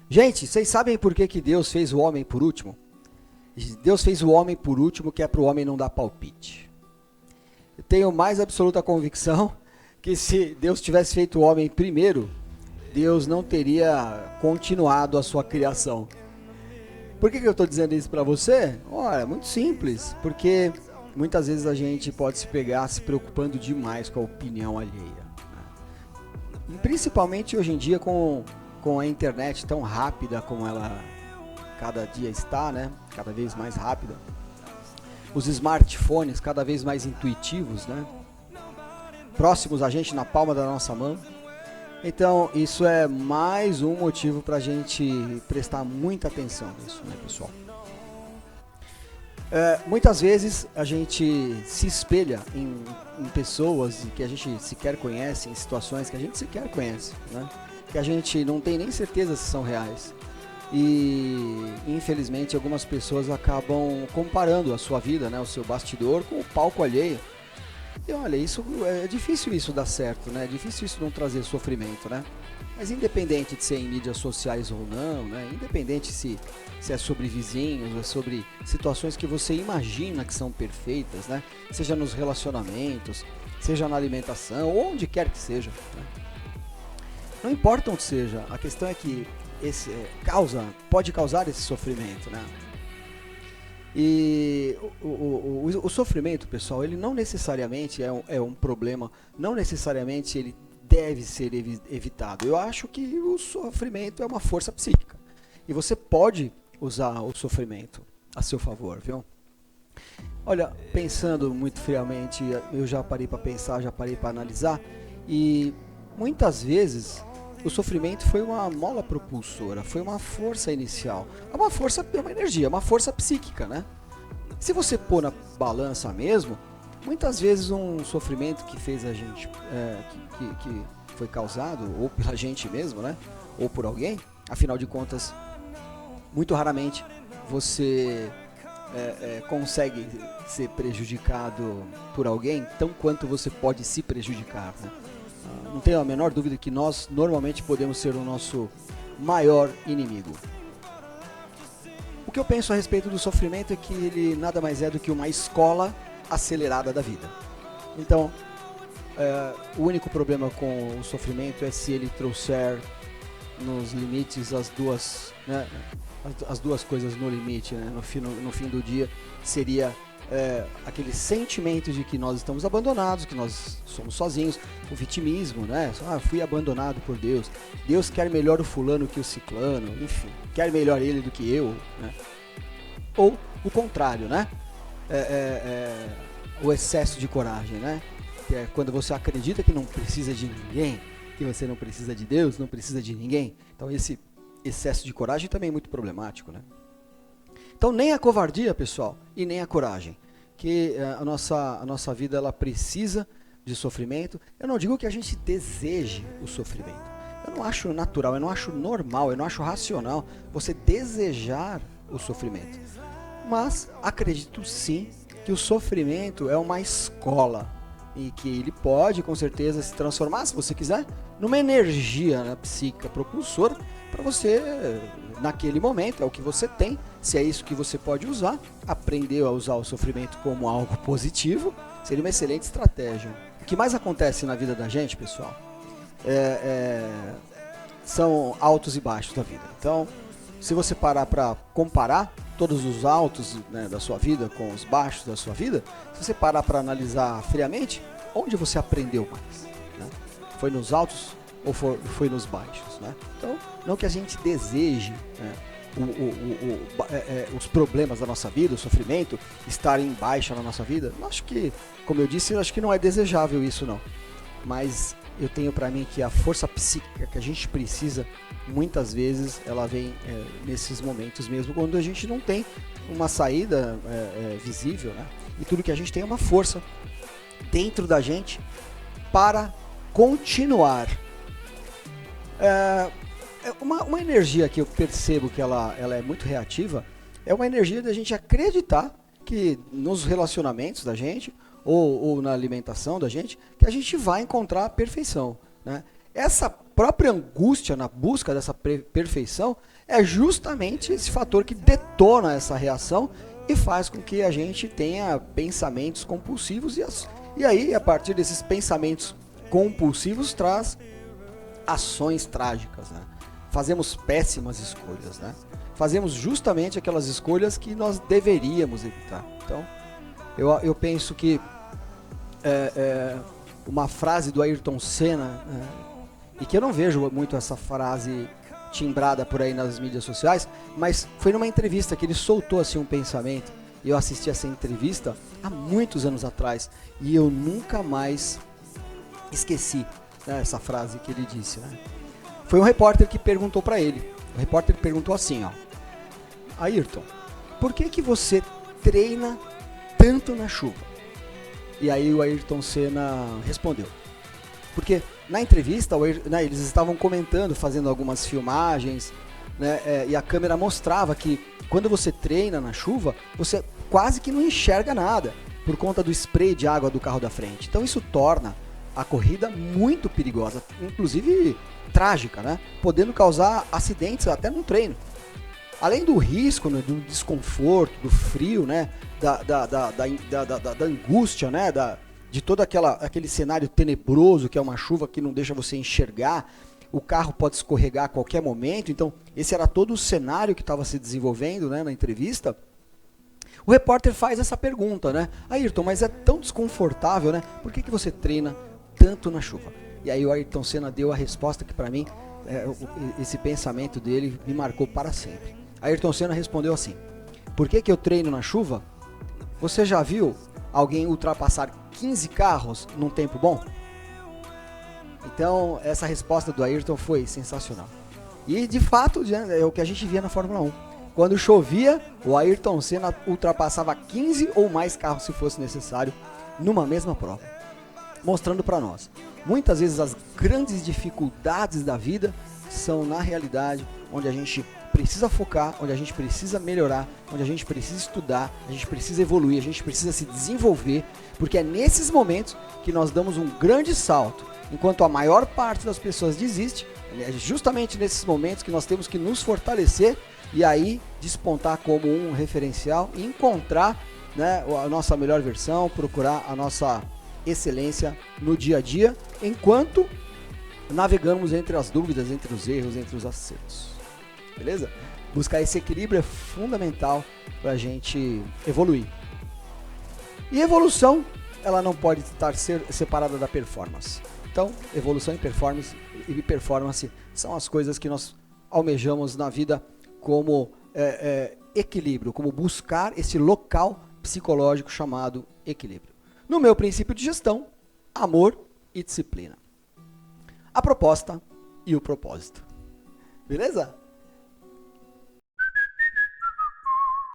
Gente, vocês sabem por que Deus fez o homem por último? Deus fez o homem por último, que é para o homem não dar palpite. Eu tenho mais absoluta convicção que se Deus tivesse feito o homem primeiro, Deus não teria continuado a sua criação. Por que eu estou dizendo isso para você? Olha, é muito simples, porque muitas vezes a gente pode se pegar se preocupando demais com a opinião alheia. E principalmente hoje em dia com a internet tão rápida como ela cada dia está, né? Cada vez mais rápida. Os smartphones cada vez mais intuitivos, né? Próximos a gente, na palma da nossa mão. Então, isso é mais um motivo para a gente prestar muita atenção nisso, né, pessoal? Muitas vezes a gente se espelha em pessoas que a gente sequer conhece, em situações que a gente sequer conhece, né? Que a gente não tem nem certeza se são reais. E infelizmente algumas pessoas acabam comparando a sua vida, né, o seu bastidor, com o palco alheio. E olha, isso é difícil isso dar certo, né? É difícil isso não trazer sofrimento, né? Mas independente de ser em mídias sociais ou não, né? Independente se é sobre vizinhos, é sobre situações que você imagina que são perfeitas, né? Seja nos relacionamentos, seja na alimentação, onde quer que seja, né? Não importa onde seja, a questão é que pode causar esse sofrimento, né? E o sofrimento, pessoal, ele não necessariamente é um problema, não necessariamente ele deve ser evitado. Eu acho que o sofrimento é uma força psíquica e você pode usar o sofrimento a seu favor, viu? Olha, pensando muito friamente, eu já parei para pensar, já parei para analisar, e muitas vezes o sofrimento foi uma mola propulsora, foi uma força inicial, é uma energia, uma força psíquica, né? Se você pôr na balança mesmo, muitas vezes um sofrimento que fez a gente, que foi causado ou pela gente mesmo, né? Ou por alguém, afinal de contas, muito raramente você consegue ser prejudicado por alguém tão quanto você pode se prejudicar, né? Não tenho a menor dúvida que nós normalmente podemos ser o nosso maior inimigo. O que eu penso a respeito do sofrimento é que ele nada mais é do que uma escola acelerada da vida. Então, o único problema com o sofrimento é se ele trouxer nos limites as duas coisas no limite, né? No fim do dia seria aquele sentimento de que nós estamos abandonados, que nós somos sozinhos, o vitimismo, né? Fui abandonado por Deus, Deus quer melhor o fulano que o ciclano, enfim, quer melhor ele do que eu, né? Ou o contrário, né? O excesso de coragem, né? Que é quando você acredita que não precisa de ninguém, que você não precisa de Deus, não precisa de ninguém. Então esse excesso de coragem também é muito problemático, né? Então nem a covardia, pessoal, e nem a coragem, que a nossa vida ela precisa de sofrimento. Eu não digo que a gente deseje o sofrimento. Eu não acho natural, eu não acho normal, eu não acho racional você desejar o sofrimento. Mas acredito sim que o sofrimento é uma escola e que ele pode com certeza se transformar, se você quiser, numa energia, né, psíquica propulsora para você, naquele momento, é o que você tem, se é isso que você pode usar, aprender a usar o sofrimento como algo positivo, seria uma excelente estratégia. O que mais acontece na vida da gente, pessoal, são altos e baixos da vida. Então, se você parar para comparar todos os altos, né, da sua vida com os baixos da sua vida, se você parar para analisar friamente, onde você aprendeu mais, né? Foi nos altos ou foi nos baixos, né? Então, não que a gente deseje, né, os problemas da nossa vida, o sofrimento, estar em baixa na nossa vida. Eu acho que, como eu disse, eu acho que não é desejável isso não. Mas eu tenho para mim que a força psíquica que a gente precisa, muitas vezes, ela vem nesses momentos mesmo, quando a gente não tem uma saída visível, né? E tudo que a gente tem é uma força dentro da gente para continuar. Uma energia que eu percebo que ela é muito reativa, é uma energia da gente acreditar que nos relacionamentos da gente, ou na alimentação da gente, que a gente vai encontrar a perfeição, né? Essa própria angústia na busca dessa perfeição é justamente esse fator que detona essa reação e faz com que a gente tenha pensamentos compulsivos e aí, a partir desses pensamentos compulsivos, traz ações trágicas, né? Fazemos péssimas escolhas, né? Fazemos justamente aquelas escolhas que nós deveríamos evitar. Então, eu penso que uma frase do Ayrton Senna, e que eu não vejo muito essa frase timbrada por aí nas mídias sociais, mas foi numa entrevista que ele soltou assim um pensamento, e eu assisti essa entrevista há muitos anos atrás, e eu nunca mais esqueci, né, essa frase que ele disse, né? Foi um repórter que perguntou para ele, o repórter perguntou assim, ó: Ayrton, por que você treina tanto na chuva? E aí o Ayrton Senna respondeu: porque na entrevista, né, eles estavam comentando, fazendo algumas filmagens, né, e a câmera mostrava que quando você treina na chuva, você quase que não enxerga nada, por conta do spray de água do carro da frente. Então isso torna a corrida muito perigosa, inclusive trágica, né, podendo causar acidentes até no treino. Além do risco, né, do desconforto, do frio, né, da angústia, né, de todo aquele cenário tenebroso que é uma chuva que não deixa você enxergar, o carro pode escorregar a qualquer momento. Então esse era todo o cenário que estava se desenvolvendo, né, na entrevista. O repórter faz essa pergunta, né: Ayrton, mas é tão desconfortável, né? Por que você treina tanto na chuva? E aí o Ayrton Senna deu a resposta que para mim, esse pensamento dele me marcou para sempre. Ayrton Senna respondeu assim: por que eu treino na chuva? Você já viu alguém ultrapassar 15 carros num tempo bom? Então, essa resposta do Ayrton foi sensacional. E, de fato, é o que a gente via na Fórmula 1. Quando chovia, o Ayrton Senna ultrapassava 15 ou mais carros, se fosse necessário, numa mesma prova. Mostrando para nós, muitas vezes as grandes dificuldades da vida são, na realidade, onde a gente precisa focar, onde a gente precisa melhorar, onde a gente precisa estudar, a gente precisa evoluir, a gente precisa se desenvolver, porque é nesses momentos que nós damos um grande salto. Enquanto a maior parte das pessoas desiste, é justamente nesses momentos que nós temos que nos fortalecer e aí despontar como um referencial e encontrar, né, a nossa melhor versão, procurar a nossa excelência no dia a dia, enquanto navegamos entre as dúvidas, entre os erros, entre os acertos. Beleza? Buscar esse equilíbrio é fundamental para a gente evoluir. E evolução, ela não pode estar separada da performance. Então, evolução e performance são as coisas que nós almejamos na vida como equilíbrio, como buscar esse local psicológico chamado equilíbrio. No meu princípio de gestão, amor e disciplina. A proposta e o propósito. Beleza?